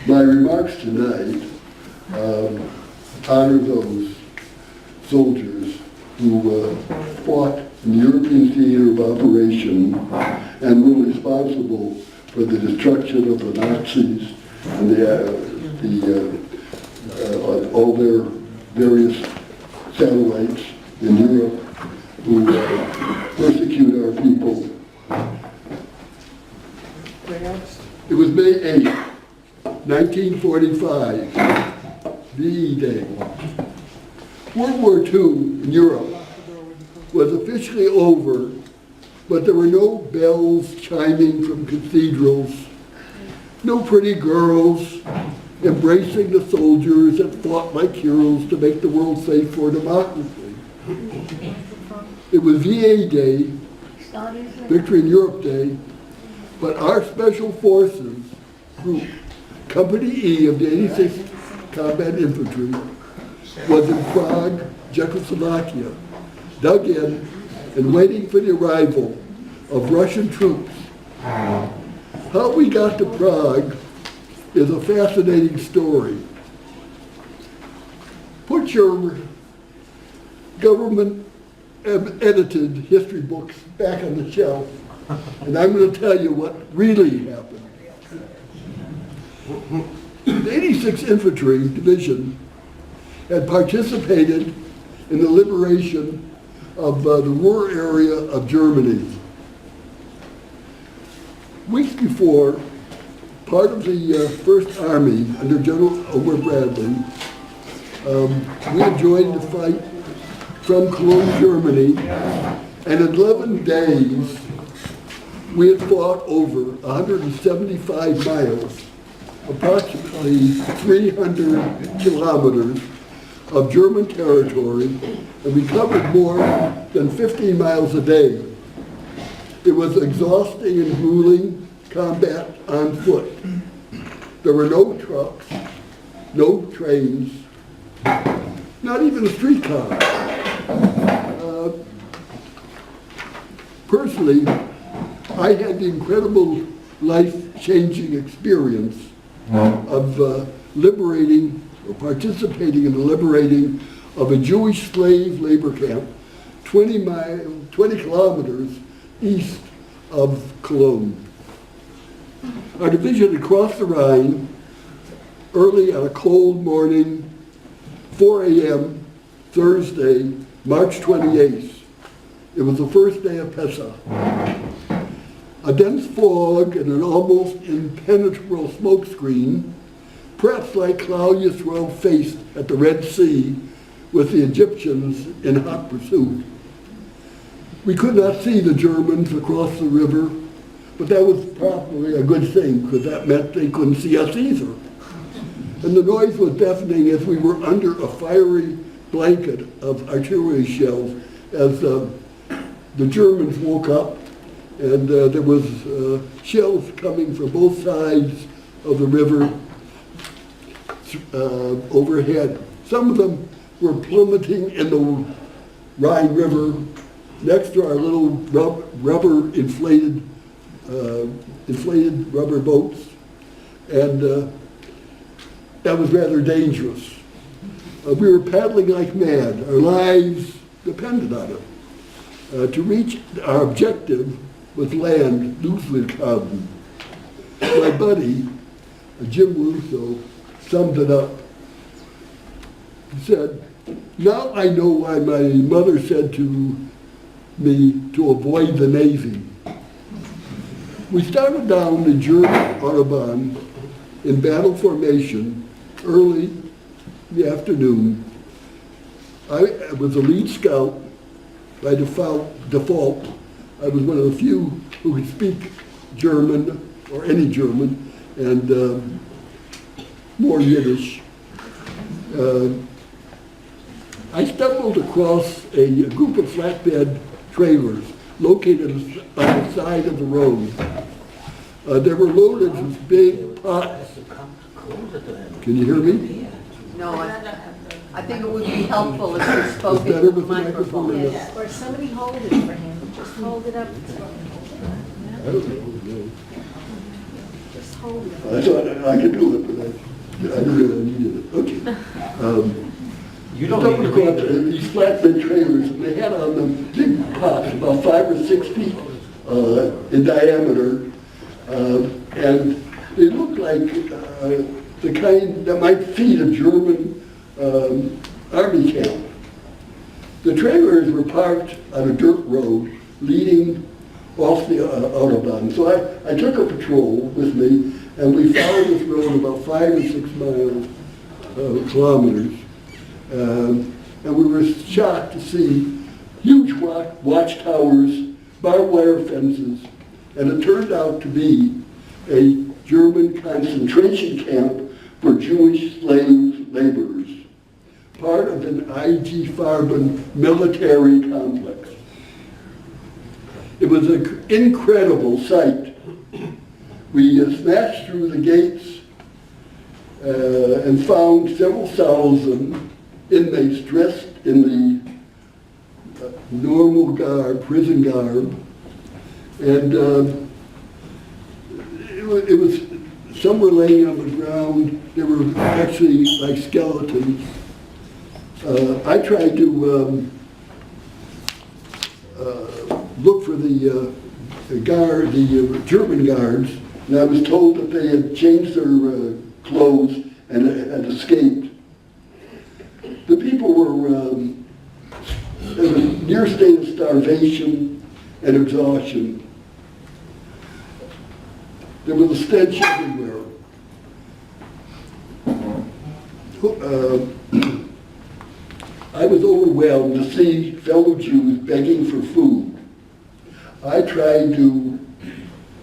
My remarks tonight honor those soldiers who fought in the European theater of operation and were responsible for the destruction of the Nazis and all their various satellites in Europe who persecute our people. It was May 8, 1945, VE Day. World War II in Europe was officially over, but there were no bells chiming from cathedrals, no pretty girls embracing the soldiers that fought like heroes to make the world safe for democracy. It was VA Day, Victory in Europe Day, but our Special Forces group, Company E of the 86th Combat Infantry, was in Prague, Czechoslovakia, dug in and waiting for the arrival of Russian troops. How we got to Prague is a fascinating story. Put your government edited history books back on the shelf, and I'm going to tell you what really happened. The 86th Infantry Division had participated in the liberation of the Ruhr area of Germany. Weeks before, part of the First Army under General Ober Bradley, we had joined the fight from Cologne, Germany, and in 11 days, we had fought over 175 miles, approximately 300 kilometers of German territory, and we covered more than 15 miles a day. It was exhausting and grueling combat on foot. There were no trucks, no trains, not even a streetcar. Personally, I had the incredible life-changing experience of liberating or participating in the liberating of a Jewish slave labor camp 20 kilometers east of Cologne. Our division had crossed the Rhine early on a cold morning, 4 a.m., Thursday, March 28th. It was the first day of Pesach. A dense fog and an almost impenetrable smoke screen, perhaps like Claudius faced at the Red Sea with the Egyptians in hot pursuit. We could not see the Germans across the river, but that was probably a good thing because that meant they couldn't see us either. And the noise was deafening as we were under a fiery blanket of artillery shells as the Germans woke up, and there was shells coming from both sides of the river overhead. Some of them were plummeting in the Rhine River next to our little rubber inflated rubber boats, and that was rather dangerous. We were paddling like mad. Our lives depended on it. To reach our objective was land, Ludwigshafen. My buddy, Jim Russo, summed it up. He said, "Now I know why my mother said to me to avoid the Navy." We started down the German Autobahn in battle formation early in the afternoon. I was a lead scout. By default, I was one of the few who could speak German, or any German, and more Yiddish. I stumbled across a group of flatbed trailers located on the side of the road. They were loaded with big pots. Can you hear me? No, I think it would be helpful if you spoke better into the with the microphone. microphone. Yes, or somebody hold it for him, just hold it up. I don't know. Just I thought I could do it, but I knew that I needed it. Okay. You don't need to read it. These flatbed trailers, and they had on them big pots, about 5 or 6 feet in diameter, and they looked like the kind that might feed a German army camp. The trailers were parked on a dirt road leading off the Autobahn. So I took a patrol with me, and we followed this road about 5 or 6 miles, kilometers. And we were shocked to see huge watchtowers, barbed wire fences, and it turned out to be a German concentration camp for Jewish slave laborers, part of an IG Farben military complex. It was an incredible sight. We smashed through the gates and found several thousand inmates dressed in the normal garb, prison garb, and it was, some were laying on the ground. They were actually like skeletons. I tried to look for the German guards, and I was told that they had changed their clothes and had escaped. The people were in a near state of starvation and exhaustion. There was a stench everywhere. I was overwhelmed to see fellow Jews begging for food. I tried to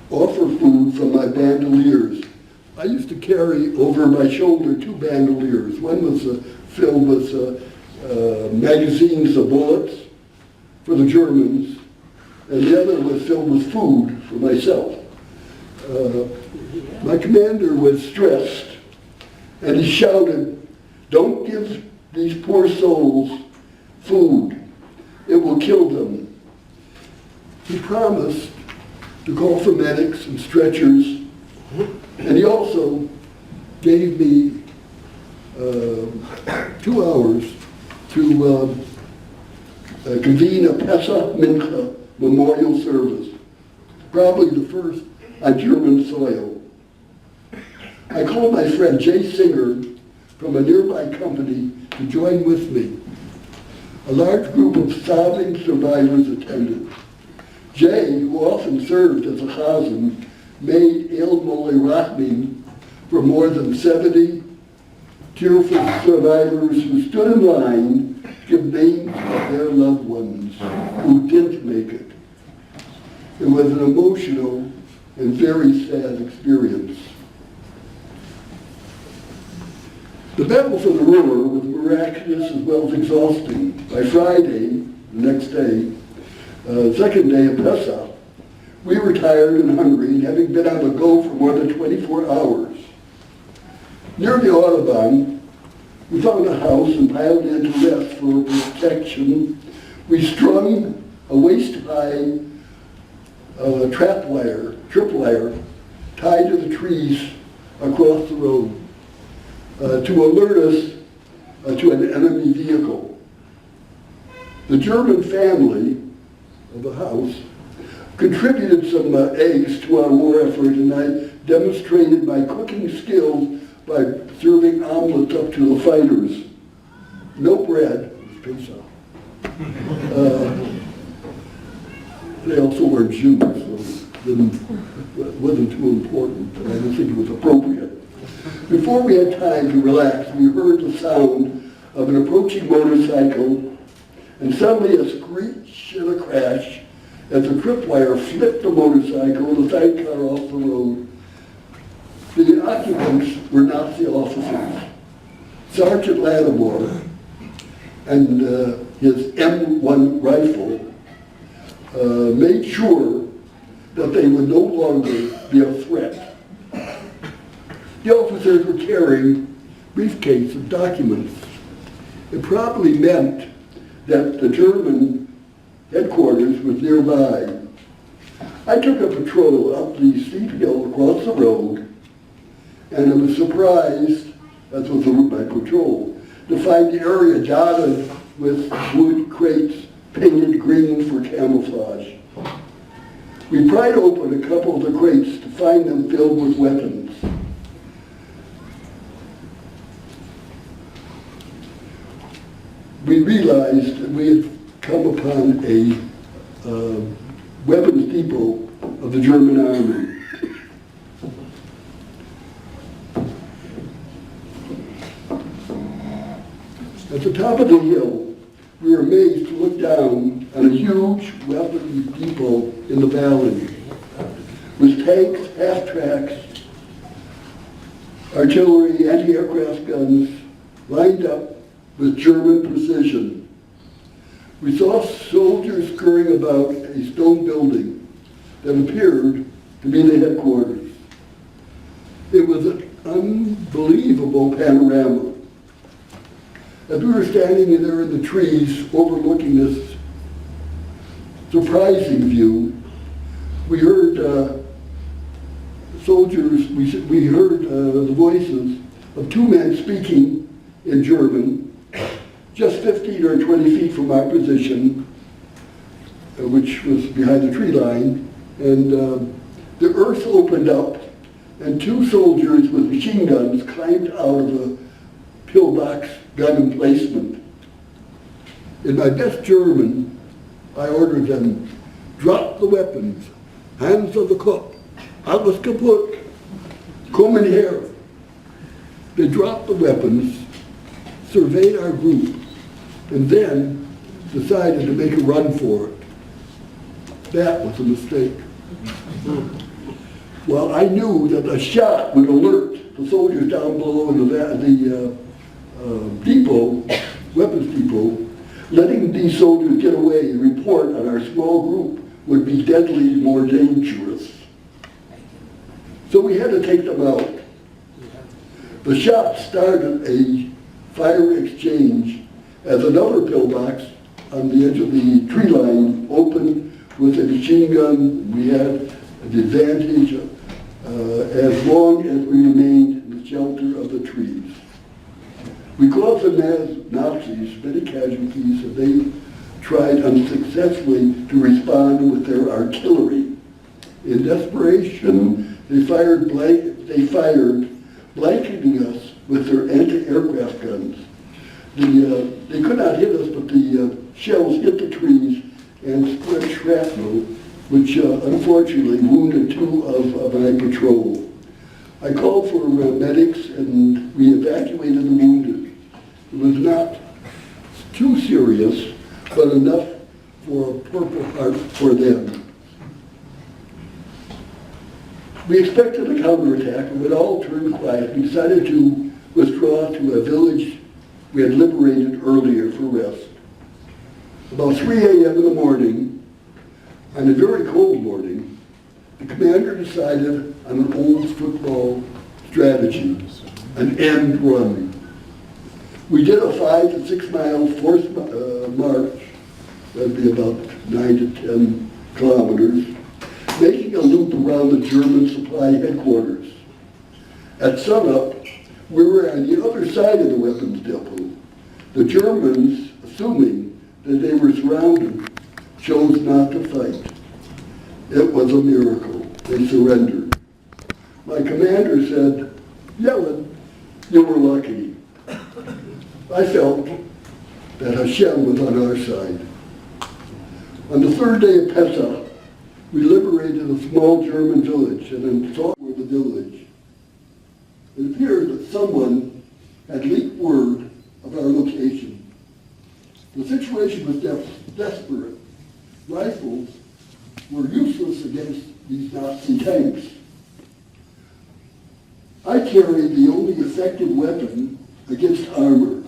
offer food from my bandoliers. I used to carry over my shoulder 2 bandoliers. One was filled with magazines of bullets for the Germans, and the other was filled with food for myself. My commander was stressed, and he shouted, "Don't give these poor souls food. It will kill them." He promised to call for medics and stretchers, and he also gave me 2 hours to convene a Pesach Mincha memorial service, probably the first on German soil. I called my friend Jay Singer from a nearby company to join with me. A large group of sobbing survivors attended. Jay, who often served as a chazan, made El Mole Rachmin for more than 70 tearful survivors who stood in line to give names of their loved ones who didn't make it. It was an emotional and very sad experience. The battle for the Ruhr was miraculous as well as exhausting. By Friday, the next day, second day of Pesach, we were tired and hungry, and having been on the go for more than 24 hours. Near the Autobahn, we found a house and piled in to rest for protection. We strung a waist-high tripwire tied to the trees across the road to alert us to an enemy vehicle. The German family of the house contributed some eggs to our war effort, and I demonstrated my cooking skills by serving omelets up to the fighters. No bread, it was Pesach. They also were Jews, so it wasn't too important, and I didn't think it was appropriate. Before we had time to relax, we heard the sound of an approaching motorcycle, and suddenly a screech and a crash as the tripwire flipped the motorcycle and the sidecar off the road. The occupants were Nazi officers. Sergeant Lattimore and his M1 rifle made sure that they would no longer be a threat. The officers were carrying briefcases of documents. It probably meant that the German headquarters was nearby. I took a patrol up the steep hill across the road and I was surprised, as was my patrol, to find the area dotted with wood crates painted green for camouflage. We pried open a couple of the crates to find them filled with weapons. We realized that we had come upon a weapons depot of the German army. At the top of the hill, we were amazed to look down on a huge weapons depot in the valley with tanks, half-tracks, artillery, anti-aircraft guns lined up with German precision. We saw soldiers scurrying about a stone building that appeared to be the headquarters. It was an unbelievable panorama. As we were standing there in the trees overlooking this surprising view, we heard soldiers, we heard the voices of two men speaking in German, just 15 or 20 feet from our position, which was behind the tree line, and the earth opened up, and two soldiers with machine guns climbed out of a pillbox gun emplacement. In my best German, I ordered them, drop the weapons, hands on the Kopf, alles kaputt, kommen her. They dropped the weapons, surveyed our group, and then decided to make a run for it. That was a mistake. Well, I knew that a shot would alert the soldiers down below in the depot, weapons depot. Letting these soldiers get away and report on our small group would be deadly more dangerous. So we had to take them out. The shot started a fire exchange as another pillbox on the edge of the tree line opened with a machine gun. We had the advantage as long as we remained in the shelter of the trees. We caused the Nazis many casualties, and they tried unsuccessfully to respond with their artillery. In desperation, they fired, blanketing us with their anti-aircraft guns. They could not hit us, but the shells hit the trees and spread shrapnel, which unfortunately wounded two of my patrol. I called for medics, and we evacuated the wounded. It was not too serious, but enough for a Purple Heart for them. We expected a counterattack, and when all turned quiet, we decided to withdraw to a village we had liberated earlier for rest. About 3 a.m. in the morning, on a very cold morning, the commander decided on an old football strategy, an end run. We did a 5 to 6 mile forced march, that'd be about 9 to 10 kilometers, making a loop around the German supply headquarters. At sunup, we were on the other side of the weapons depot. The Germans, assuming that they were surrounded, chose not to fight. It was a miracle. They surrendered. My commander said, "Yellin, you were lucky." I felt that Hashem was on our side. On the third day of Pesach, we liberated a small German village and then sought for the village. It appeared that someone had leaked word of our location. The situation was desperate. Rifles were useless against these Nazi tanks. I carried the only effective weapon against armor,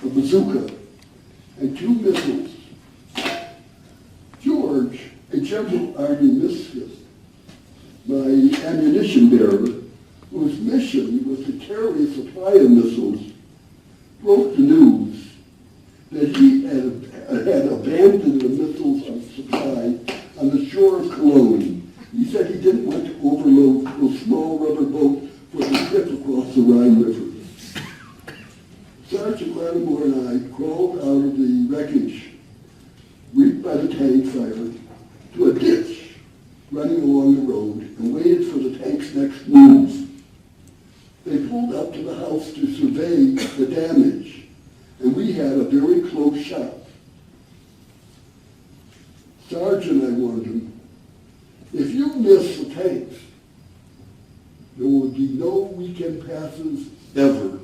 a bazooka, and 2 missiles. George, a General Army misfit, my ammunition bearer, whose mission was to carry a supply of missiles, broke the news that he had abandoned the missiles of supply on the shore of Cologne. He said he didn't want to overload those small rubber boats for the trip across Lattimore and I crawled out of the wreckage reaped by the tank fire to a ditch running along the road and waited for the tank's next move. They pulled up to the house to survey the damage, and we had a very close shot. Sergeant, I warned him, if you miss the tanks, there will be no weekend passes ever.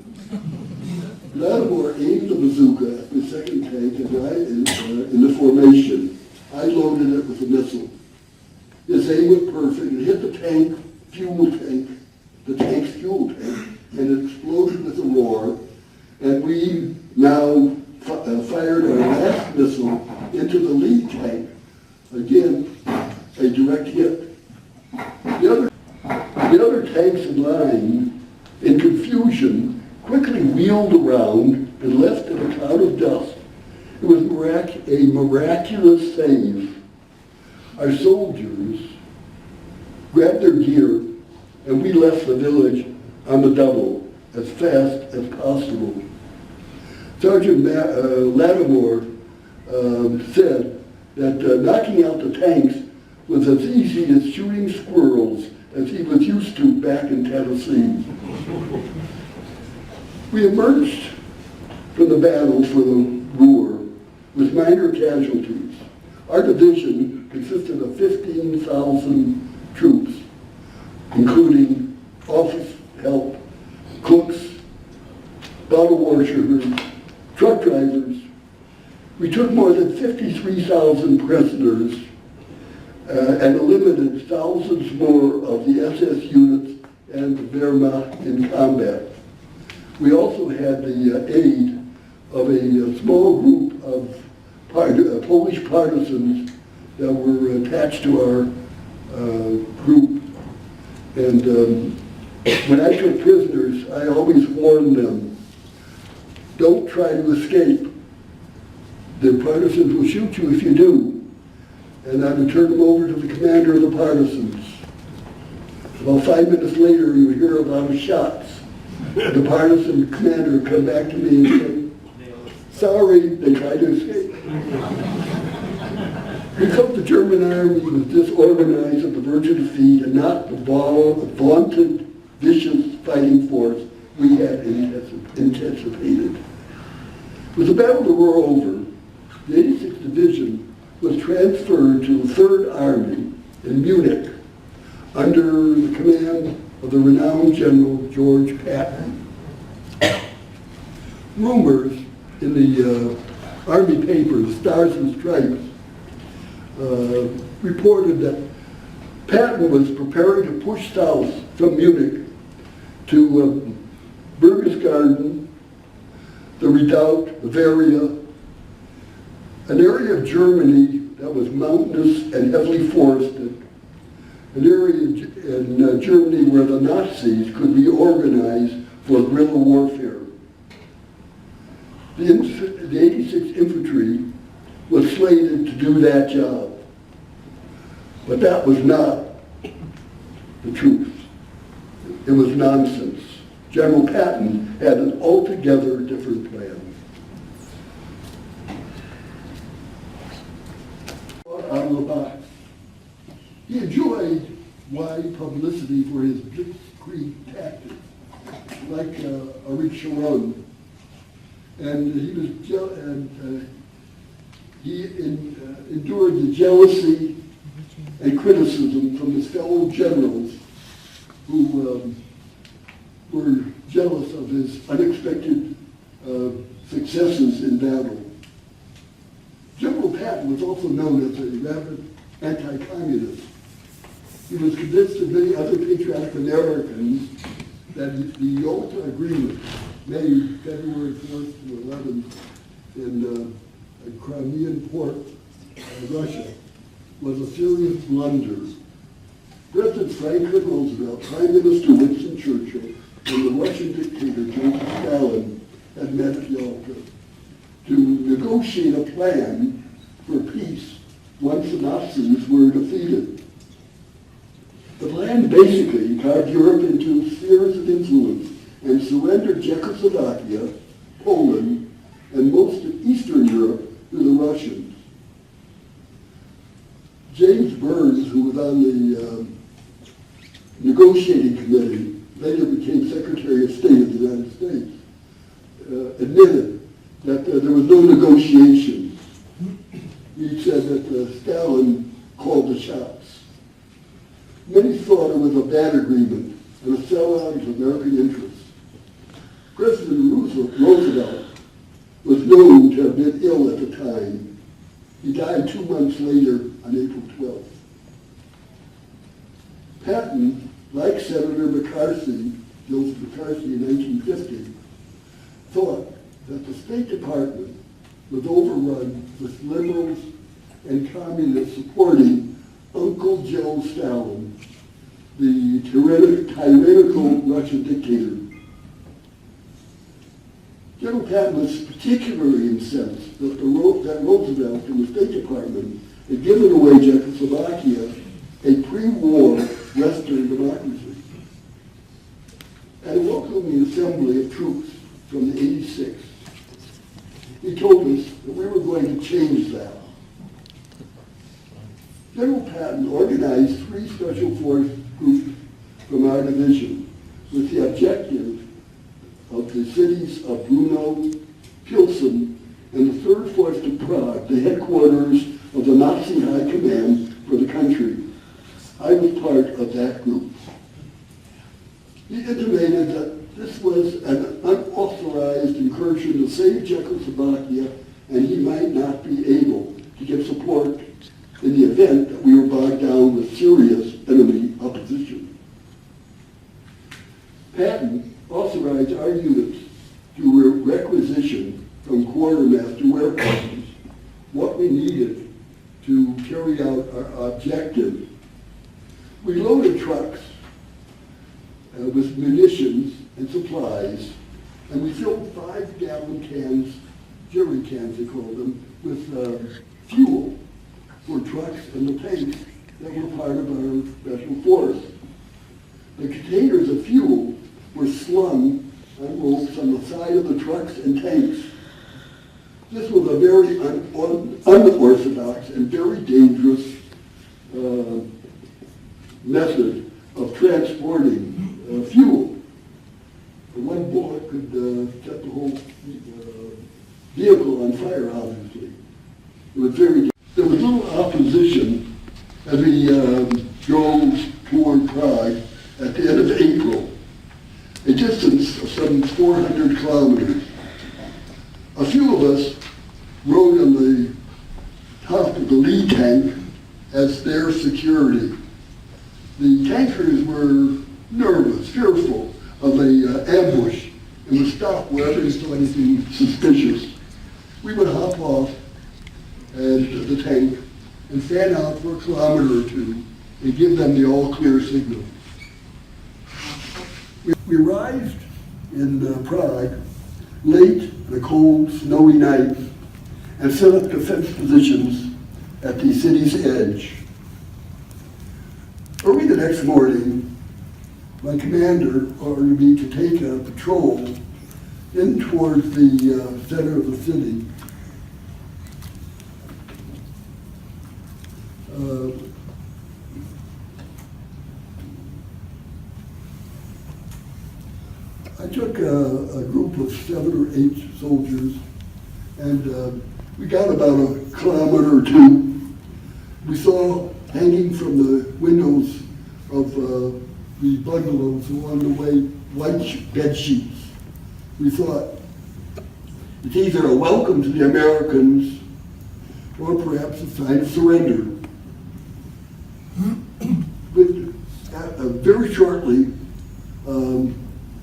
Lattimore aimed the bazooka at the second tank and I, in the formation. I loaded it with a missile. His aim was perfect. It hit the tank's fuel tank, and it exploded with a roar. And we now fired our last missile into the lead tank. Again, a direct hit. The other tanks in line, in confusion, quickly wheeled around and left in a cloud of dust. It was a miraculous save. Our soldiers grabbed their gear and we left the village on the double as fast as possible. Sergeant Lattimore said that knocking out the tanks was as easy as shooting squirrels as he was used to back in Tennessee. We emerged from the battle for the Ruhr with minor casualties. Our division consisted of 15,000 troops, including office help, cooks, bottle washers, truck drivers. We took more than 53,000 prisoners and eliminated thousands more of the SS units and the Wehrmacht in combat. We also had the aid of a small group of Polish partisans that were attached to our group. And when I took prisoners, I always warned them, don't try to escape. The partisans will shoot you if you do. And I would turn them over to the commander of the partisans. About 5 minutes later, you would hear a lot of shots. The partisan commander would come back to me and say, sorry, they tried to escape. We felt the German army was disorganized at the verge of defeat and not the vaunted, vicious fighting force we had anticipated. With the Battle of the Ruhr over, the 86th Division was transferred to the 3rd Army in Munich under the command of the renowned General George Patton. Rumors in the Army papers, Stars and Stripes, reported that Patton was preparing to push south from Munich to Berchtesgaden, the Redoubt, Bavaria, an area of Germany that was mountainous and heavily forested, an area in Germany where the Nazis could be organized for guerrilla warfare. The 86th Infantry was slated to do that job. But that was not the truth. It was nonsense. General Patton had an altogether different plan. Out of the box. He enjoyed wide publicity for his blitzkrieg tactics, like Arik Sharon. And he endured the jealousy and criticism from his fellow generals who were jealous of his unexpected successes in battle. General Patton was also known as a rabid anti-communist. He was convinced of many other patriotic Americans that the Yalta Agreement made February 4th to 11th in a Crimean port, Russia, was a serious blunder. President Franklin Roosevelt, Prime Minister Winston Churchill, and the Russian dictator Joseph Stalin had met at Yalta to negotiate a plan for peace once the Nazis were defeated. The plan basically carved Europe into spheres of influence and surrendered Czechoslovakia, Poland, and most of Eastern Europe to the Russians. James Burns, who was on the negotiating committee, later became Secretary of State of the United States, admitted that there was no negotiation. He said that Stalin called the shots. Many thought it was a bad agreement and a sellout of American interests. President Roosevelt was known to have been ill at the time. He died 2 months later on April 12th. Patton, like Senator McCarthy, Joseph McCarthy in 1950, thought that the State Department was overrun with liberals and communists supporting Uncle Joe Stalin, the tyrannical Russian dictator. General Patton was particularly incensed that Roosevelt and the State Department had given away Czechoslovakia, a pre-war Western democracy, at a welcoming assembly of troops from the 86th. He told us that we were going to change that. General Patton organized 3 special force groups from our division with the objective of the cities of Brno, Pilsen, and the 3rd Force to Prague, the headquarters of the Nazi High Command for the country. I was part of that group. He intimated that this was an unauthorized incursion to save Czechoslovakia, and he might not be able to get support in the event that we were bogged down with serious enemy opposition. Patton authorized our units to requisition from quartermaster warehouses what we needed to carry out our objective. We loaded trucks with munitions and supplies, and we filled 5-gallon cans, jerry cans they called them, with fuel for trucks and the tanks that were part of our special force. The containers of fuel were slung on ropes on the side of the trucks and tanks. This was a very unorthodox and very dangerous method of transporting fuel. One bullet could set the whole vehicle on fire, obviously. It was very dangerous. There was little opposition as we drove toward Prague at the end of April, a distance of some 400 kilometers. A few of us rode on the top of the lead tank as their security. The tankers were nervous, fearful of an ambush, and would stop wherever they saw anything suspicious. We would hop off and the tank and fan out for a kilometer or two and give them the all-clear signal. We arrived in Prague late on a cold, snowy night and set up defense positions at the city's edge. Early the next morning, my commander ordered me to take a patrol in towards the center of the city. I took a group of 7 or 8 soldiers, and we got about a kilometer or 2. We saw hanging from the windows of the bungalows along the way white bed sheets. We thought it's either a welcome to the Americans or perhaps a sign of surrender. But very shortly,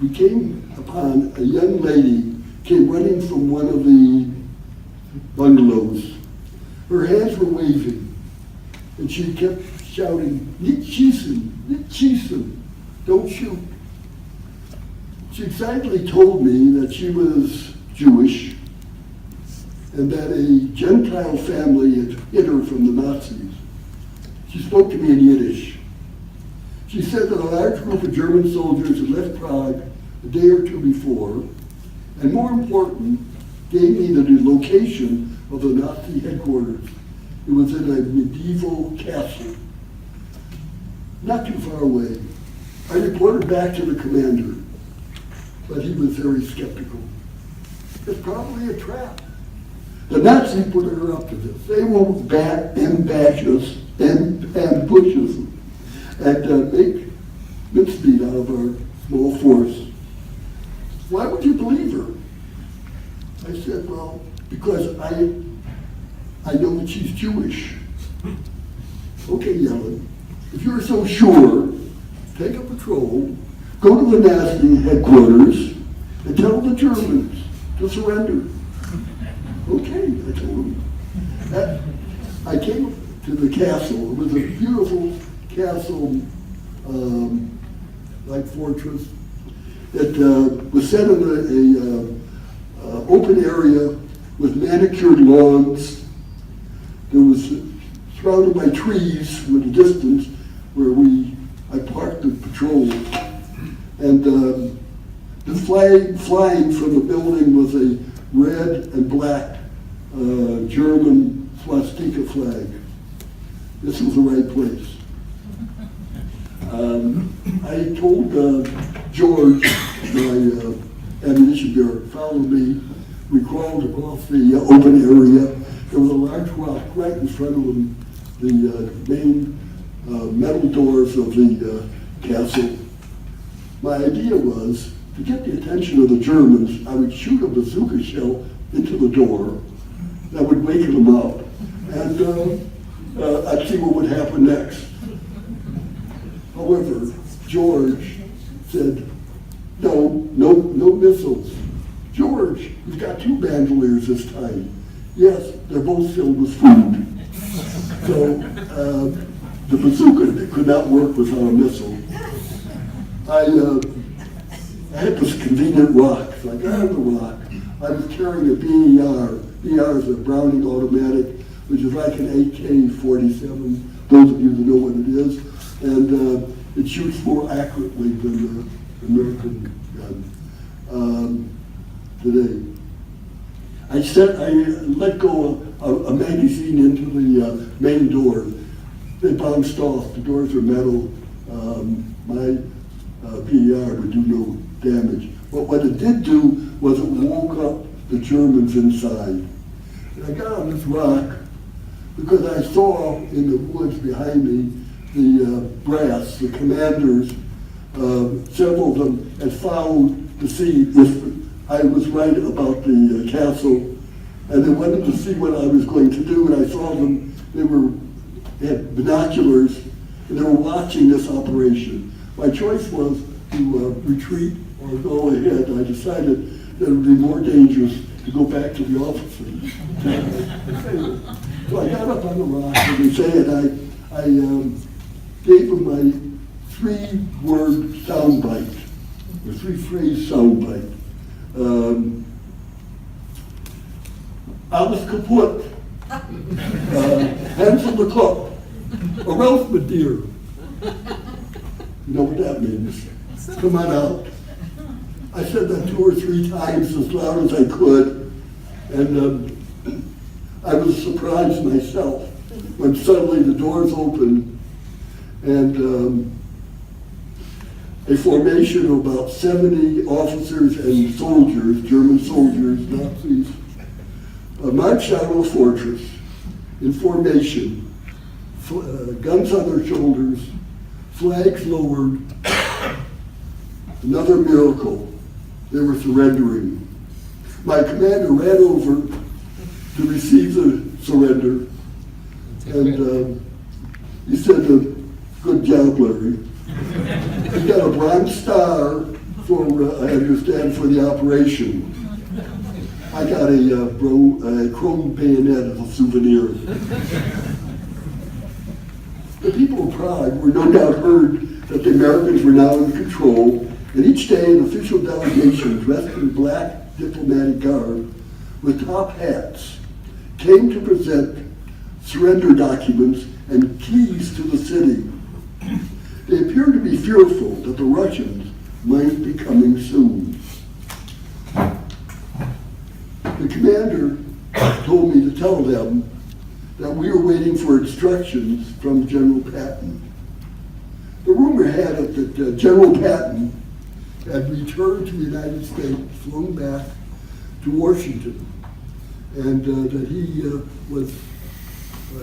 we came upon a young lady came running from one of the bungalows. Her hands were waving, and she kept shouting, "Nicht schießen, nicht schießen, don't shoot." She excitedly told me that she was Jewish and that a Gentile family had hid her from the Nazis. She spoke to me in Yiddish. She said that a large group of German soldiers had left Prague a day or 2 before, and more important, gave me the location of the Nazi headquarters. It was in a medieval castle, not too far away. I reported back to the commander, but he was very skeptical. It's probably a trap. The Nazis put her up to this. They will ambush us and make mincemeat out of our small force. Why would you believe her? I said, well, because I know that she's Jewish. Okay, Yellin, if you're so sure, take a patrol, go to the Nazi headquarters, and tell the Germans to surrender. Okay, I told him. I came to the castle. It was a beautiful castle, like fortress. It was set in a open area with manicured lawns. It was surrounded by trees in the distance where I parked the patrol. And the flag flying from the building was a red and black German swastika flag. This was the right place. I told George, my ammunition bearer, follow me. We crawled across the open area. There was a large rock right in front of the main metal doors of the castle. My idea was, to get the attention of the Germans, I would shoot a bazooka shell into the door that would wake them up, and I'd see what would happen next. However, George said, no missiles. George, we've got 2 bandoliers this time. Yes, they're both filled with food. So the bazooka could not work without a missile. I had this convenient rock, so I got on the rock. I was carrying a BER. BER is a Browning automatic, which is like an AK-47, those of you that know what it is. And it shoots more accurately than the American gun today. I let go a magazine into the main door. They bounced off. The doors are metal. My PER would do no damage. But what it did do was it woke up the Germans inside. And I got on this rock because I saw in the woods behind me the brass, the commanders, several of them had followed to see if I was right about the castle, and they wanted to see what I was going to do, and I saw them, they had binoculars, and they were watching this operation. My choice was to retreat or go ahead. I decided that it would be more dangerous to go back to the officers. So I got up on the rock, as they say, and I gave them my 3-word soundbite, or 3-phrase soundbite. Alles kaputt, hands on the cup, or else my dear. You know what that means? Come on out. I said that 2 or 3 times as loud as I could, and I was surprised myself when suddenly the doors opened and a formation of about 70 officers and soldiers, German soldiers, Nazis, marched out of the fortress in formation, guns on their shoulders, flags lowered. Another miracle. They were surrendering. My commander ran over to receive the surrender, and he said, "Good job, Larry." He got a Bronze Star for, I understand, for the operation. I got a chrome bayonet as a souvenir. The people of Prague were no doubt heard that the Americans were now in control, and each day an official delegation dressed in black diplomatic garb with top hats came to present surrender documents and keys to the city. They appeared to be fearful that the Russians might be coming soon. The commander told me to tell them that we were waiting for instructions from General Patton. The rumor had it that General Patton had returned to the United States, flown back to Washington, and that he was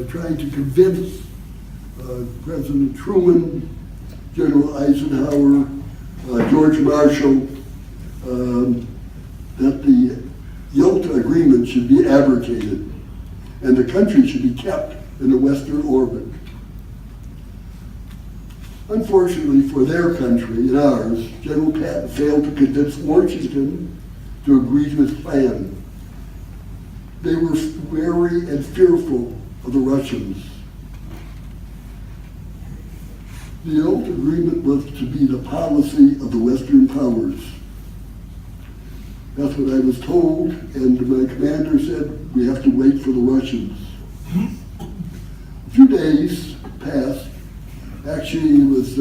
trying to convince President Truman, General Eisenhower, George Marshall, that the Yalta Agreement should be abrogated and the country should be kept in the Western orbit. Unfortunately for their country and ours, General Patton failed to convince Washington to agree to his plan. They were wary and fearful of the Russians. The Yalta Agreement was to be the policy of the Western powers. That's what I was told, and my commander said, we have to wait for the Russians. A few days passed. Actually, it was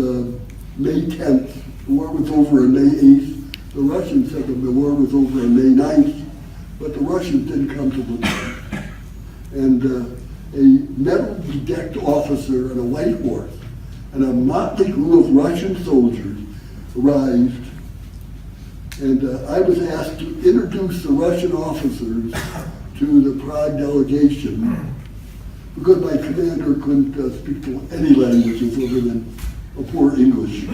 May 10th. The war was over on May 8th. The Russians said that the war was over on May 9th, but the Russians didn't come to the war. And a metal-bedecked officer on a white horse and a motley crew of Russian soldiers arrived. And I was asked to introduce the Russian officers to the Prague delegation because my commander couldn't speak to any languages other than a poor English.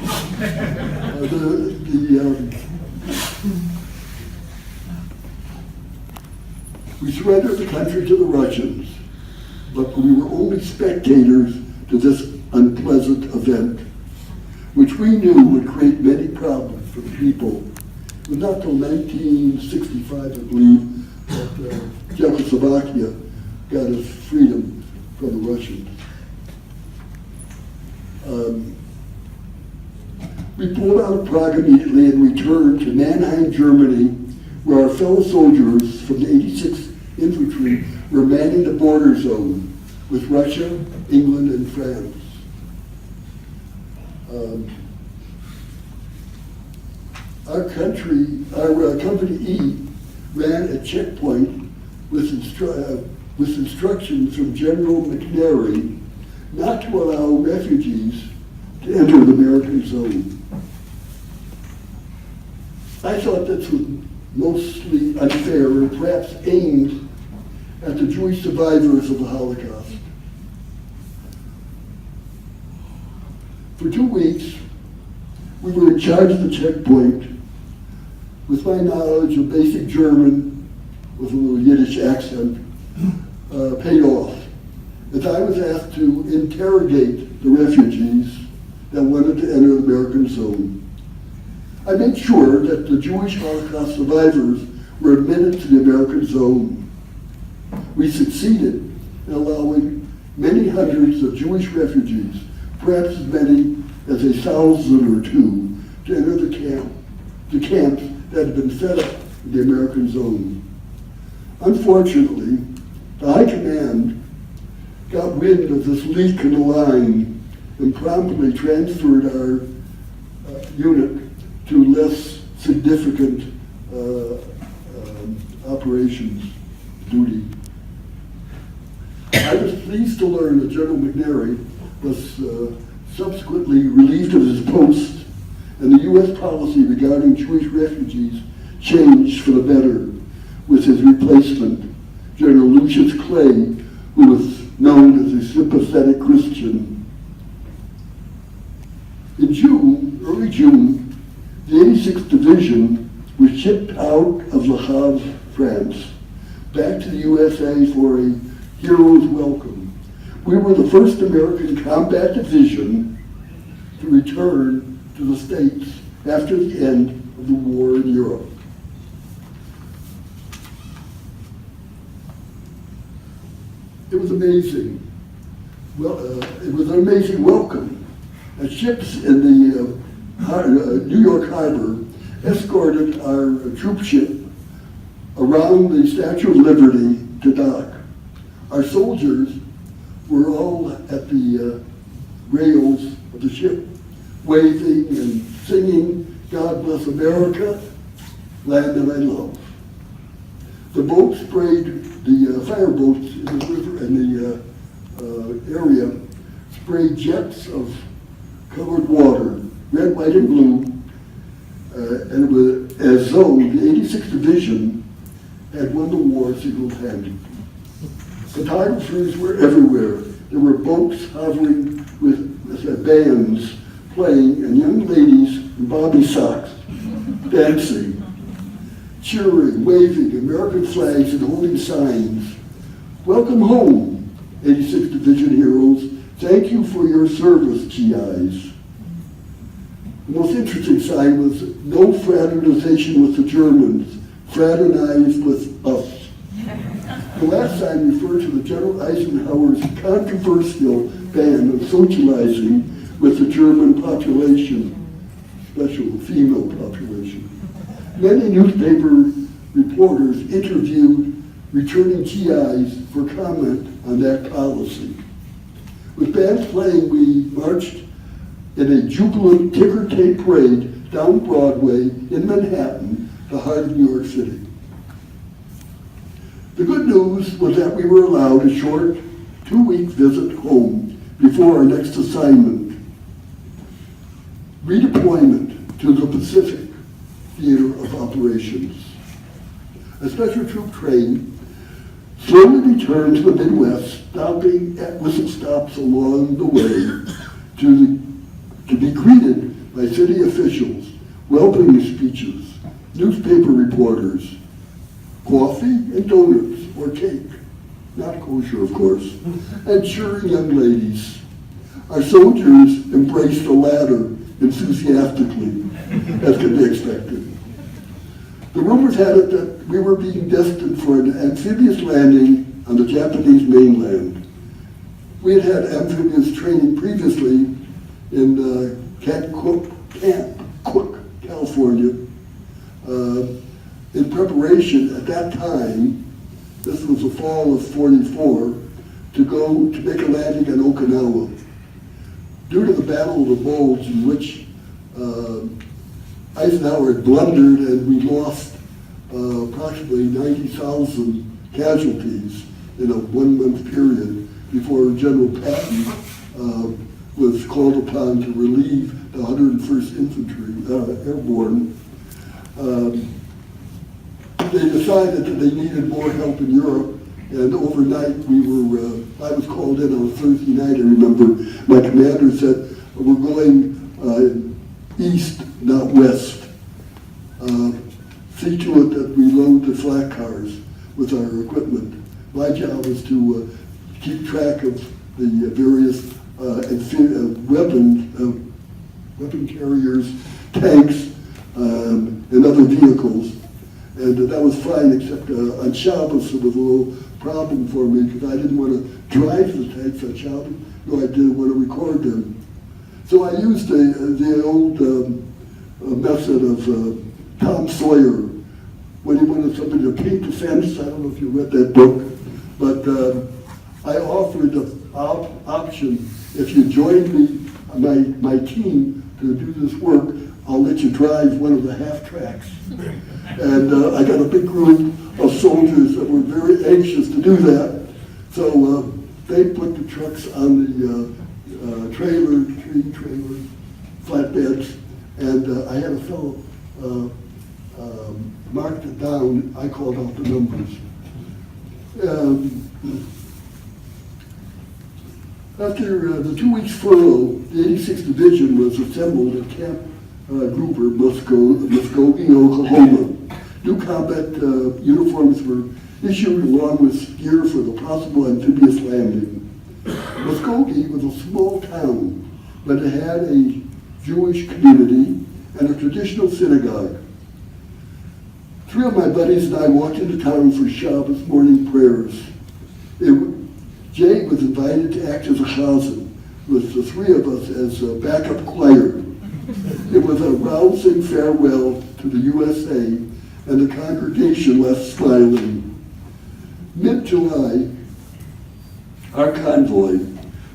We surrendered the country to the Russians, but we were only spectators to this unpleasant event, which we knew would create many problems for the people. It was not until 1965, I believe, that Czechoslovakia got its freedom from the Russians. We pulled out of Prague immediately and returned to Mannheim, Germany, where our fellow soldiers from the 86th Infantry were manning the border zone with Russia, England, and France. Our Company E ran a checkpoint with instructions from General McNary not to allow refugees to enter the American zone. I thought this was mostly unfair and perhaps aimed at the Jewish survivors of the Holocaust. For 2 weeks, we were in charge of the checkpoint with my knowledge of basic German with a little Yiddish accent paid off, as I was asked to interrogate the refugees that wanted to enter the American zone. I made sure that the Jewish Holocaust survivors were admitted to the American zone. We succeeded in allowing many hundreds of Jewish refugees, perhaps as many as 1,000 or 2, to enter the camps that had been set up in the American zone. Unfortunately, the High Command got wind of this leak in the line and promptly transferred our unit to less significant operations duty. I was pleased to learn that General McNary was subsequently relieved of his post, and the U.S. policy regarding Jewish refugees changed for the better with his replacement, General Lucius Clay, who was known as a sympathetic Christian. In June, early June, the 86th Division was shipped out of Le Havre, France, back to the USA for a hero's welcome. We were the first American combat division to return to the States after the end of the war in Europe. It was amazing. Well, it was an amazing welcome. Ships in the New York Harbor escorted our troop ship around the Statue of Liberty to dock. Our soldiers were all at the rails of the ship, waving and singing, "God Bless America, Land that I Love." The boat sprayed, the fireboats in the river, in the area, sprayed jets of colored water, red, white, and blue, and it was as though the 86th Division had won the war single-handedly. Photographers were everywhere. There were boats hovering with bands playing, and young ladies in bobby socks dancing, cheering, waving American flags and holding signs. Welcome home, 86th Division heroes. Thank you for your service, GIs. The most interesting sign was no fraternization with the Germans, fraternize with us. The last sign referred to the General Eisenhower's controversial ban of socializing with the German population, especially the female population. Many newspaper reporters interviewed returning GIs for comment on that policy. With bands playing, we marched in a jubilant ticker tape parade down Broadway in Manhattan, the heart of New York City. The good news was that we were allowed a short 2-week visit home before our next assignment. Redeployment to the Pacific Theater of Operations. A special troop train slowly returned to the Midwest, stopping at whistle stops along the way to be greeted by city officials, welcoming speeches, newspaper reporters, coffee and donuts or cake, not kosher of course, and cheering young ladies. Our soldiers embraced the latter enthusiastically, as can be expected. The rumors had it that we were being destined for an amphibious landing on the Japanese mainland. We had had amphibious training previously in Camp Cook, California, in preparation at that time, this was the fall of '44, to make a landing in Okinawa. Due to the Battle of the Bulge, in which Eisenhower had blundered and we lost approximately 90,000 casualties in a 1-month period before General Patton was called upon to relieve the 101st Infantry Airborne. They decided that they needed more help in Europe, and overnight I was called in on a Thursday night. I remember my commander said, we're going east, not west. See to it that we load the flat cars with our equipment. My job is to keep track of the various weapon carriers, tanks, and other vehicles. And that was fine, except on Shabbos it was a little problem for me because I didn't want to drive the tanks on Shabbos, no, I didn't want to record them. So I used the old method of Tom Sawyer when he wanted somebody to paint the fence. I don't know if you read that book, but I offered the option, if you join me, my team to do this work, I'll let you drive one of the half tracks. And I got a big group of soldiers that were very anxious to do that. So they put the trucks on the trailer, flatbeds, and I had a fellow marked it down. I called out the numbers. After the 2 weeks furlough, the 86th Division was assembled at Camp Gruber, Muskogee, Oklahoma. New combat uniforms were issued along with gear for the possible amphibious landing. Muskogee was a small town, but it had a Jewish community and a traditional synagogue. 3 of my buddies and I walked into town for Shabbos morning prayers. Jay was invited to act as a chazan, with the 3 of us as a backup choir. It was a rousing farewell to the USA, and the congregation left smiling. Mid-July, our convoy,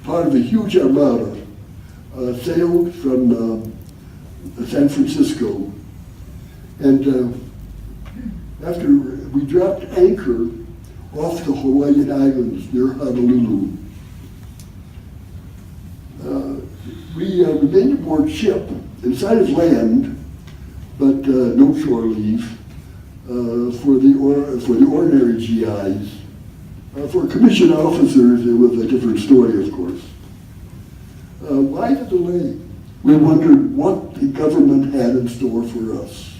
part of a huge armada, sailed from San Francisco. And after we dropped anchor off the Hawaiian Islands near Honolulu. We remained aboard ship inside of land, but no shore leave for the ordinary GIs. For commissioned officers, it was a different story, of course. Why the delay? We wondered what the government had in store for us.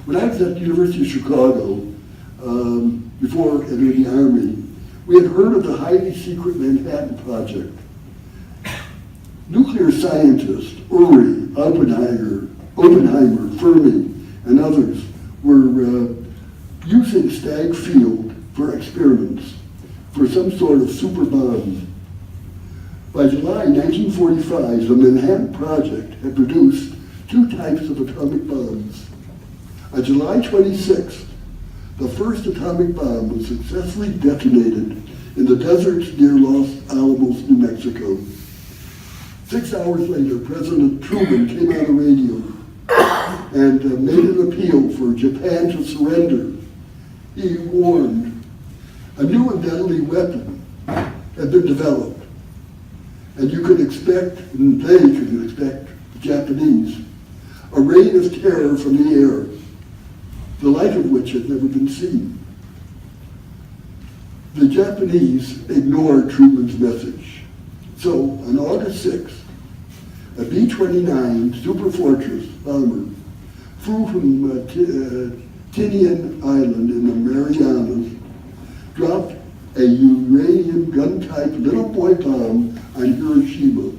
When I was at the University of Chicago, before entering the Army, we had heard of the highly secret Manhattan Project. Nuclear scientists, Uri, Oppenheimer, Fermi, and others were using Stagg Field for experiments for some sort of super bomb. By July 1945, the Manhattan Project had produced 2 types of atomic bombs. On July 26th, the first atomic bomb was successfully detonated in the deserts near Los Alamos, New Mexico. 6 hours later, President Truman came on the radio and made an appeal for Japan to surrender. He warned a new and deadly weapon had been developed, and you could expect, and they could expect, the Japanese, a reign of terror from the air, the like of which had never been seen. The Japanese ignored Truman's message. So, on August 6th, a B-29 Superfortress bomber flew from Tinian Island in the Marianas, dropped a uranium gun-type little boy bomb on Hiroshima.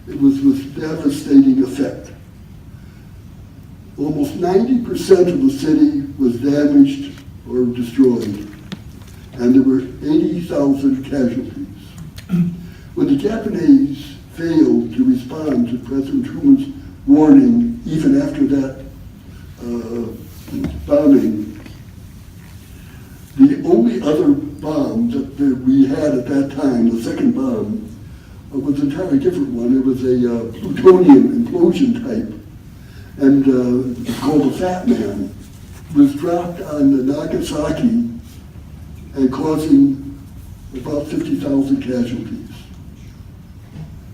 It was with devastating effect. Almost 90% of the city was damaged or destroyed, and there were 80,000 casualties. When the Japanese failed to respond to President Truman's warning, even after that bombing, the only other bomb that we had at that time, the second bomb, was an entirely different one. It was a plutonium implosion type, and it's called the Fat Man. It was dropped on Nagasaki and causing about 50,000 casualties.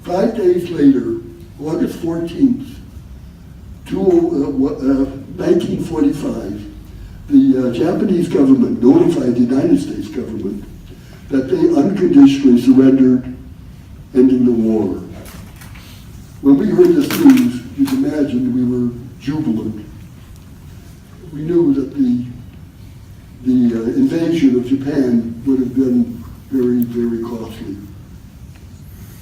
5 days later, August 14th, 1945, the Japanese government notified the United States government that they unconditionally surrendered, ending the war. When we heard this news, you can imagine we were jubilant. We knew that the invasion of Japan would have been very, very costly.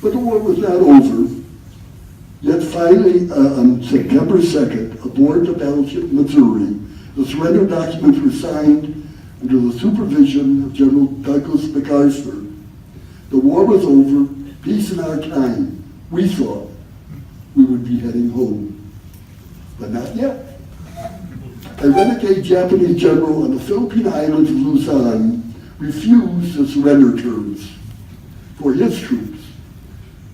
But the war was not over. Yet finally, on September 2nd, aboard the battleship Missouri, the surrender documents were signed under the supervision of General Douglas MacArthur. The war was over, peace in our time. We thought we would be heading home, but not yet. A renegade Japanese general on the Philippine island of Luzon refused the surrender terms for his troops.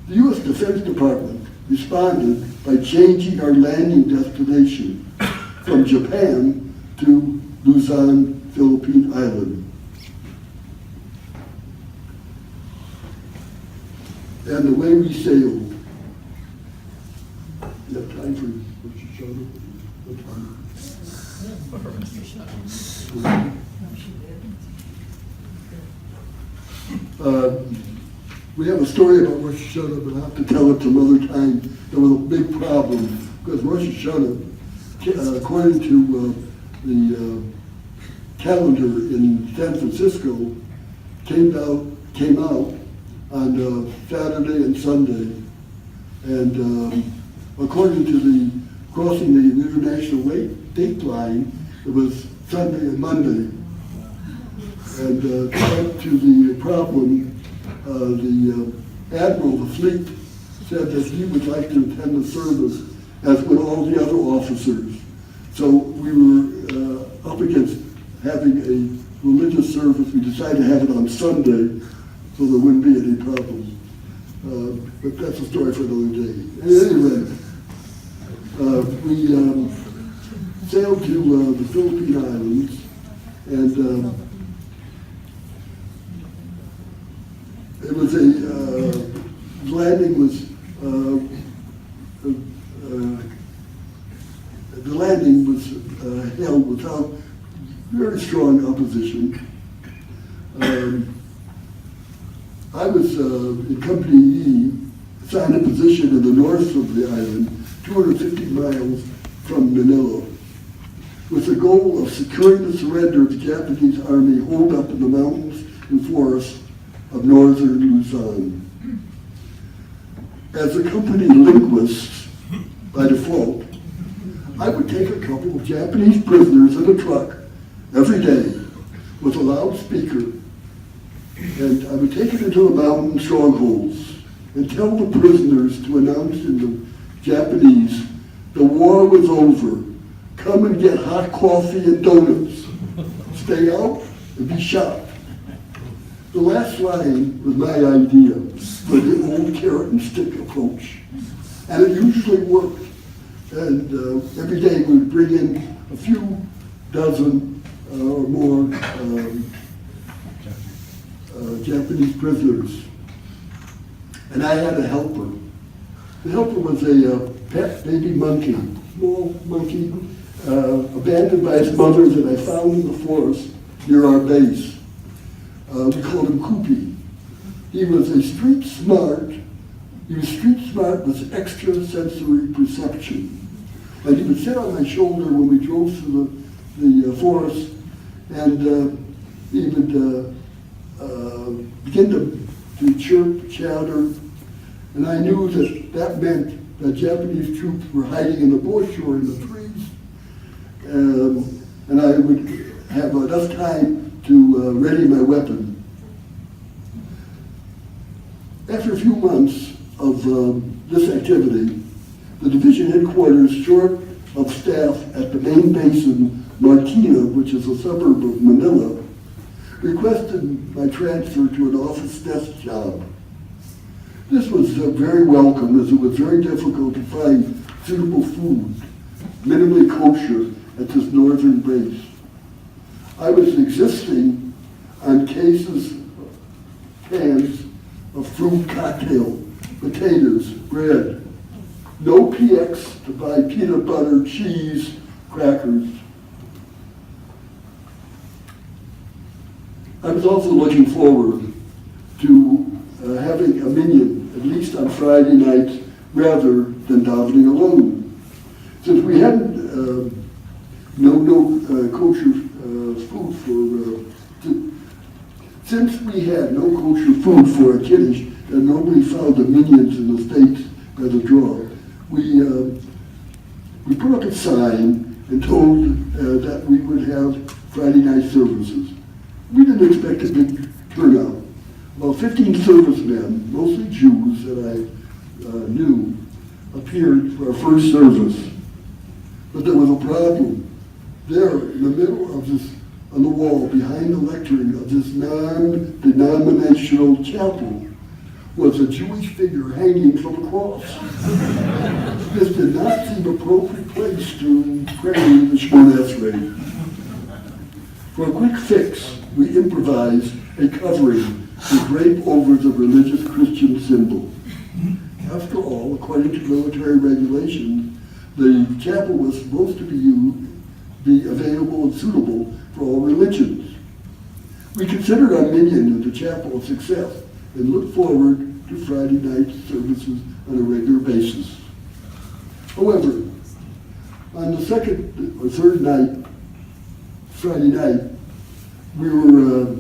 The U.S. Defense Department responded by changing our landing destination from Japan to Luzon, Philippine Island. And the way we sailed, you have time for what you showed up? What time? We have a story about Rosh Hashanah, but I have to tell it some other time. There was a big problem because Rosh Hashanah, according to the calendar in San Francisco, came out on Saturday and Sunday, and according to the crossing the international date line, it was Sunday and Monday. And back to the problem, the admiral of the fleet said that he would like to attend the service, as would all the other officers. So we were up against having a religious service. We decided to have it on Sunday, so there wouldn't be any problem. But that's a story for another day. Anyway, we sailed to the Philippine Islands, and it was the landing was held without very strong opposition. I was in Company E, assigned a position in the north of the island, 250 miles from Manila, with the goal of securing the surrender of the Japanese army holed up in the mountains and forests of northern Luzon. As a company linguist, by default, I would take a couple of Japanese prisoners in a truck every day with a loudspeaker, and I would take it into the mountain strongholds and tell the prisoners to announce in the Japanese, the war was over. Come and get hot coffee and donuts. Stay out and be shot. The last line was my idea for the old carrot and stick approach. And it usually worked. And every day we would bring in a few dozen or more Japanese prisoners. And I had a helper. The helper was a pet baby monkey, small monkey, abandoned by his mother that I found in the forest near our base. We called him Koopy. He was street smart with extrasensory perception. And he would sit on my shoulder when we drove through the forest, and he would begin to chirp, chatter, and I knew that meant that Japanese troops were hiding in the bush or in the trees, and I would have enough time to ready my weapon. After a few months of this activity, the division headquarters, short of staff at the main base in Marikina, which is a suburb of Manila, requested my transfer to an office desk job. This was very welcome, as it was very difficult to find suitable food, minimally kosher, at this northern base. I was existing on cans of fruit cocktail, potatoes, bread, no PX to buy peanut butter, cheese, crackers. I was also looking forward to having a minyan, at least on Friday nights, rather than davening alone. Since we hadn't kosher food since we had no kosher food for a kiddush, and nobody found the minions in the States by the draw, we put up a sign and told that we would have Friday night services. We didn't expect a big turnout. About 15 servicemen, mostly Jews that I knew, appeared for our first service. But there was a problem. There, in the middle of this, on the wall, behind the lectern of this non-denominational chapel, was a Jewish figure hanging from a cross. This did not seem an appropriate place to pray the Shemona Esrei. For a quick fix, we improvised a covering to drape over the religious Christian symbol. After all, according to military regulations, the chapel was supposed to be available and suitable for all religions. We considered our minyan in the chapel a success and looked forward to Friday night services on a regular basis. However, on the second or third night, Friday night, we were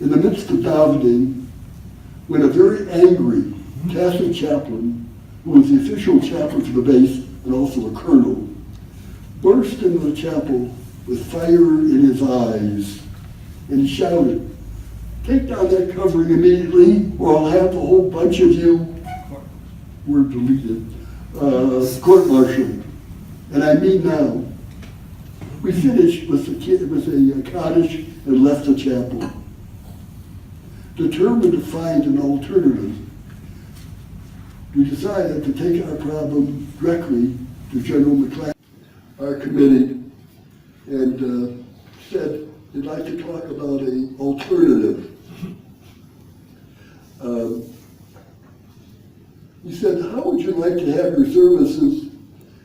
in the midst of davening when a very angry Catholic chaplain, who was the official chaplain for the base and also a colonel, burst into the chapel with fire in his eyes, and he shouted, "Take down that covering immediately, or I'll have a whole bunch of you," word deleted, court-martialed. And I mean now. We finished with a Kaddish and left the chapel. Determined to find an alternative, we decided to take our problem directly to General McClellan. Our committee and said he'd like to talk about an alternative. He said, how would you like to have your services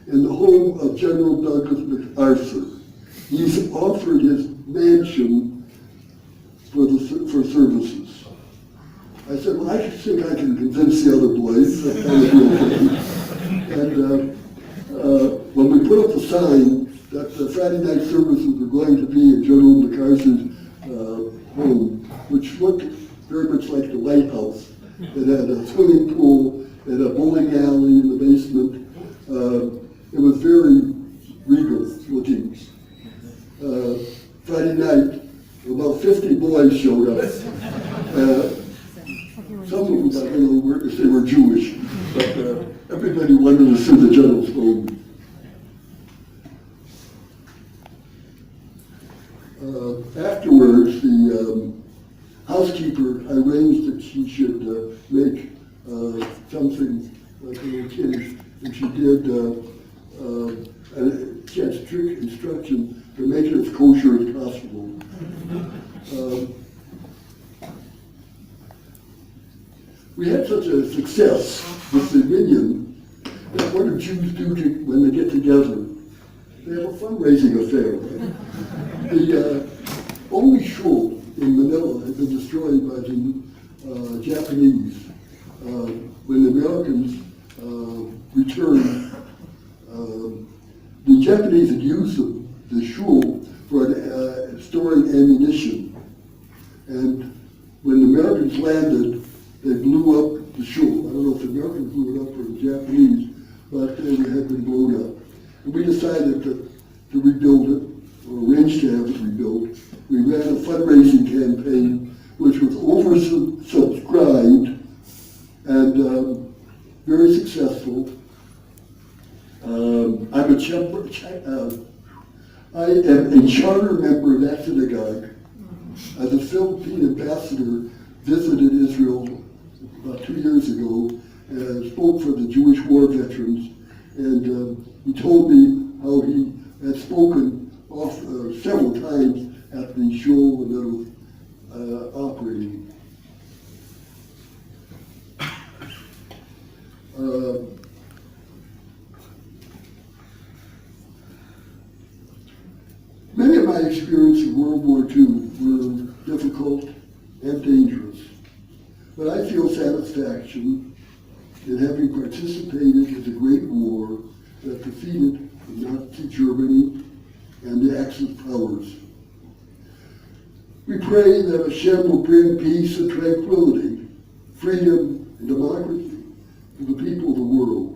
in the home of General Douglas MacArthur? He's offered his mansion for services. I said, well, I think I can convince the other boys that that would be okay. And when we put up the sign that the Friday night services were going to be in General MacArthur's home, which looked very much like the White House. It had a swimming pool, it had a bowling alley in the basement. It was very regal looking. Friday night, about 50 boys showed up. Some of them, I don't know if they were Jewish, but everybody wanted to see the general's home. Afterwards, the housekeeper arranged that she should make something like a little kiddish, and she did. She had strict instruction to make it as kosher as possible. We had such a success with the Minyan that what do Jews do when they get together? They have a fundraising affair. Right? The only shul in Manila had been destroyed by the Japanese. When the Americans returned, the Japanese had used the shul for storing ammunition. And when the Americans landed, they blew up the shul. I don't know if the Americans blew it up or the Japanese, but it had been blown up. And we decided to rebuild it, or arrange to have it rebuilt. We ran a fundraising campaign, which was oversubscribed and very successful. I am a charter member of that synagogue. As a Philippine ambassador, visited Israel about 2 years ago and spoke for the Jewish war veterans. And he told me how he had spoken several times at the shul when it was operating. Many of my experiences in World War II were difficult and dangerous, but I feel satisfaction in having participated in the Great War that defeated Nazi Germany and the Axis powers. We pray that Hashem will bring peace and tranquility, freedom and democracy to the people of the world.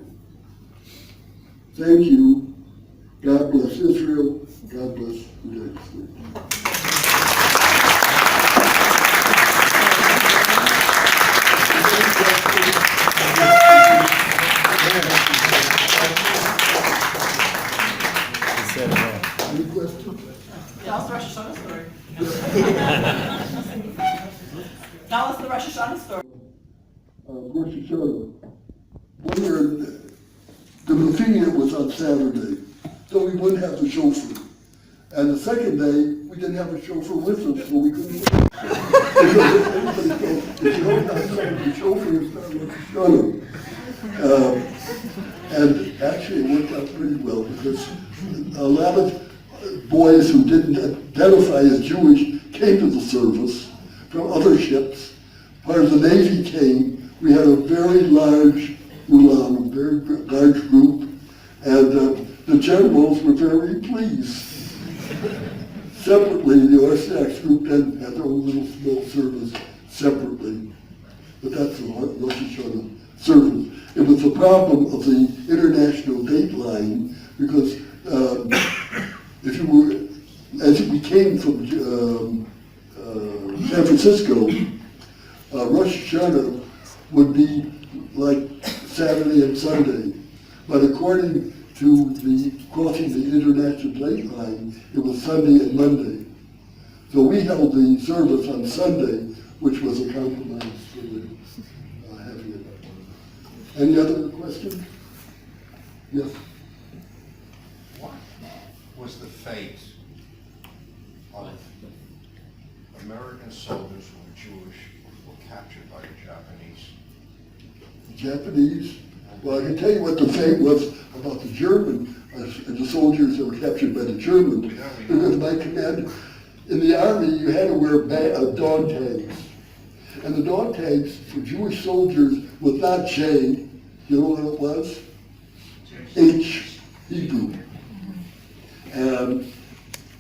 Thank you. God bless Israel. God bless the United States. Any questions? Tell us the Rosh Hashanah story. Tell us the Rosh Hashanah story. Rosh Hashanah. One year, the Mufiyah was on Saturday, so we wouldn't have the chauffeur. And the second day, we didn't have a chauffeur with us, so we couldn't go. Everybody goes, if you don't have the chauffeur, it's not Rosh Hashanah. And actually, it worked out pretty well, because a lot of boys who didn't identify as Jewish came to the service from other ships. Part of the Navy came. We had a very large ulam, a very large group, and the generals were very pleased. Separately, the Orthodox group then had their own little small service separately. But that's the Rosh Hashanah service. It was the problem of the international date line, because if you were, as we came from San Francisco, Rosh Hashanah would be like Saturday and Sunday. But according to the crossing the international date line, it was Sunday and Monday. So we held the service on Sunday, which was a compromise for the having it. Any other questions? Yes. What was the fate American soldiers who were Jewish were captured by the Japanese? Japanese. Well, I can tell you what the fate was about the German, the soldiers that were captured by the Germans. Because my command, in the army, you had to wear dog tags. And the dog tags for Jewish soldiers was not J. You know what it was? H, Hebrew. And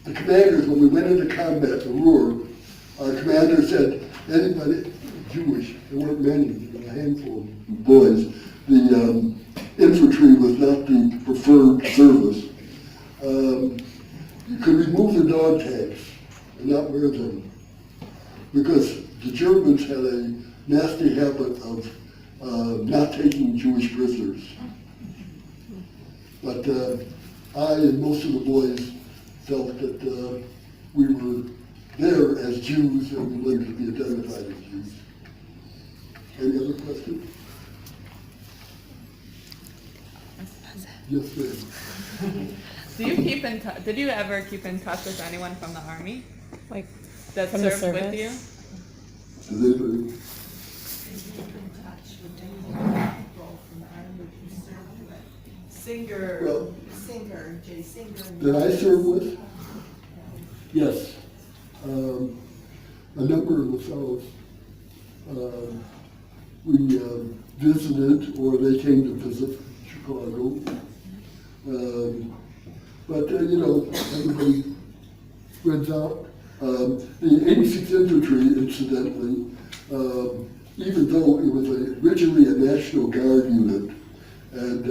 the commanders, when we went into combat, the Ruhr, our commander said, anybody Jewish, there weren't many, there were a handful of boys, the infantry was not the preferred service. You could remove the dog tags and not wear them, because the Germans had a nasty habit of not taking Jewish prisoners. But I and most of the boys felt that we were there as Jews and we wanted to be identified as Jews. Any other questions? Yes, ma'am. Did you ever keep in touch with anyone from the army? Like, that From the served with you? Delivery. Singer, Well, Jay Singer. Did I serve with? Yes. A number of the fellows we visited, or they came to visit Chicago. But you know, everybody went out. The 86th Infantry, incidentally, even though it was originally a National Guard unit, and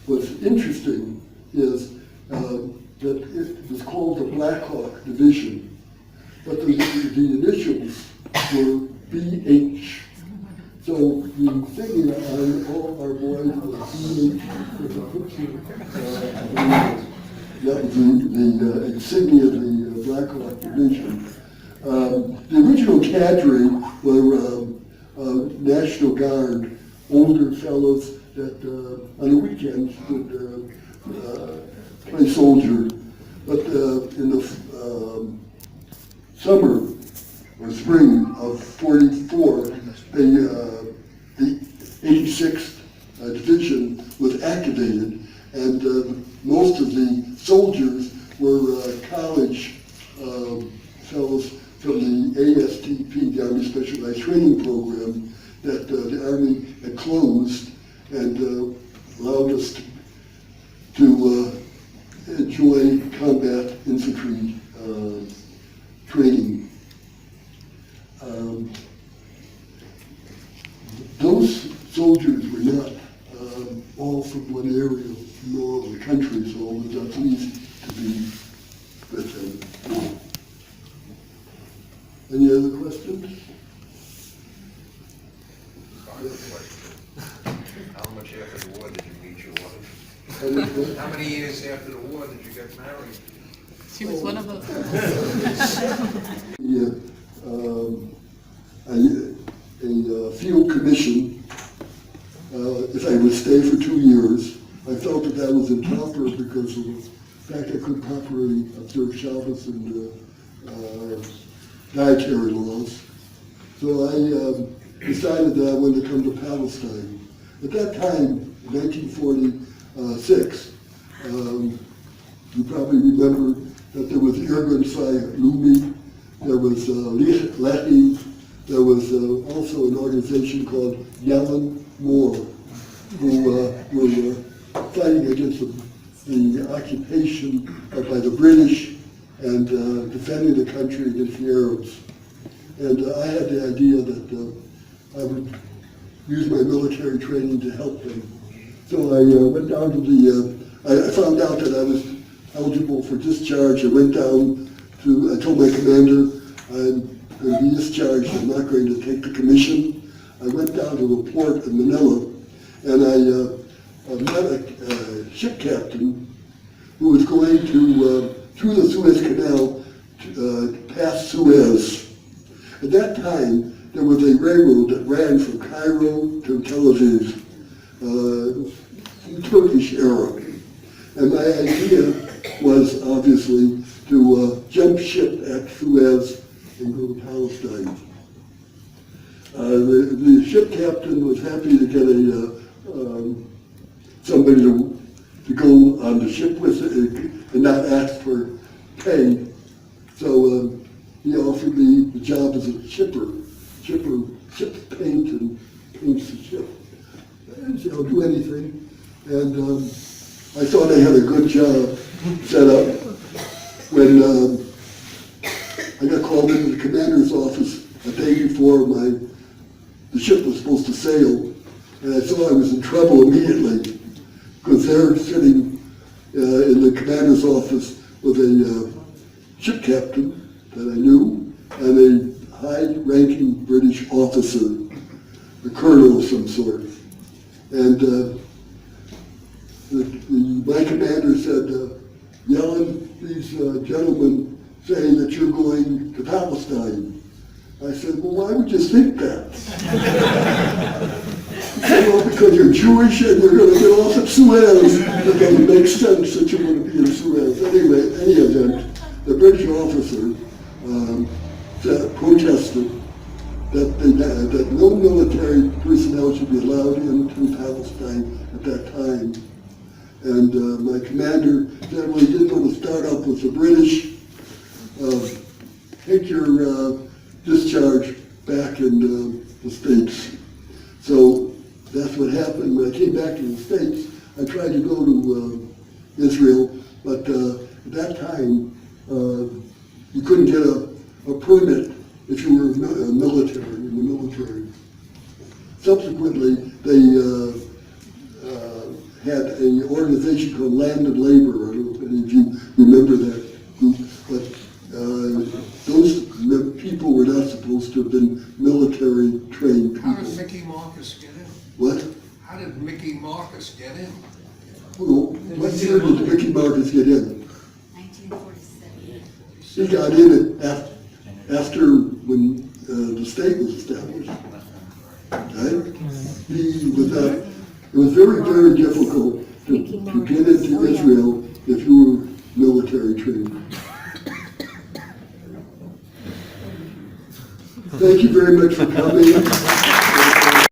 what's interesting is that it was called the Black Hawk Division, but the initials were BH. So the insignia on all our boys was BH with a picture. That was the insignia of the Black Hawk Division. The original cadre were National Guard, older fellows that on the weekends would play soldier. But in the summer or spring of '44, the 86th Division was activated, and most of the soldiers were college fellows from the ASTP, the Army Specialized Training Program, that the Army had closed and allowed us to enjoy combat infantry training. Those soldiers were not all from one area, nor the country, so it was not easy to be with them. Any other questions? How much after the war did you meet your wife? How many years after the war did you get married? She was one of those. Yeah, a field commission, if I would stay for 2 years. I felt that was improper because of the fact I couldn't properly observe Shabbos and dietary laws. So I decided that I wanted to come to Palestine. At that time, in 1946, you probably remember that there was Irgun Lumi, there was Lehi, there was also an organization called Yellin War, who were fighting against the occupation by the British and defending the country against the Arabs. And I had the idea that I would use my military training to help them. So I went down to I found out that I was eligible for discharge. I went down I told my commander, I'm going to be discharged, I'm not going to take the commission. I went down to a port in Manila, and I met a ship captain who was going to, through the Suez Canal, past Suez. At that time, there was a railroad that ran from Cairo to Tel Aviv, in Turkish era. And my idea was obviously to jump ship at Suez and go to Palestine. The ship captain was happy to get somebody to go on the ship with and not ask for pay. So he offered me the job as a shipper. Ships paint and paints the ship. And so I'll do anything. And I thought I had a good job set up when I got called into the commander's office a day before the ship was supposed to sail. And I saw I was in trouble immediately because they're sitting in the commander's office with a ship captain that I knew and a high-ranking British officer, a colonel of some sort. And my commander said, Yellin, these gentlemen say that you're going to Palestine. I said, well, why would you think that? He said, well, because you're Jewish and you're going to get off at Suez. It doesn't make sense that you're going to be in Suez. Anyway, in any event, the British officer protested that no military personnel should be allowed into Palestine at that time. And my commander said, well, he didn't want to start up with the British. Take your discharge back in the States. So that's what happened. When I came back to the States, I tried to go to Israel, but at that time, you couldn't get a permit if you were in the military. Subsequently, they had an organization called Land and Labor. I don't know if any of you remember that group, but those people were not supposed to have been military trained people. How did Mickey Marcus get in? What? How did Mickey Marcus get in? Well, what year did Mickey Marcus get in? 1947. He got in after when the state was established. Right? It was very, very difficult to get into Israel if you were military trained. Thank you very much for coming.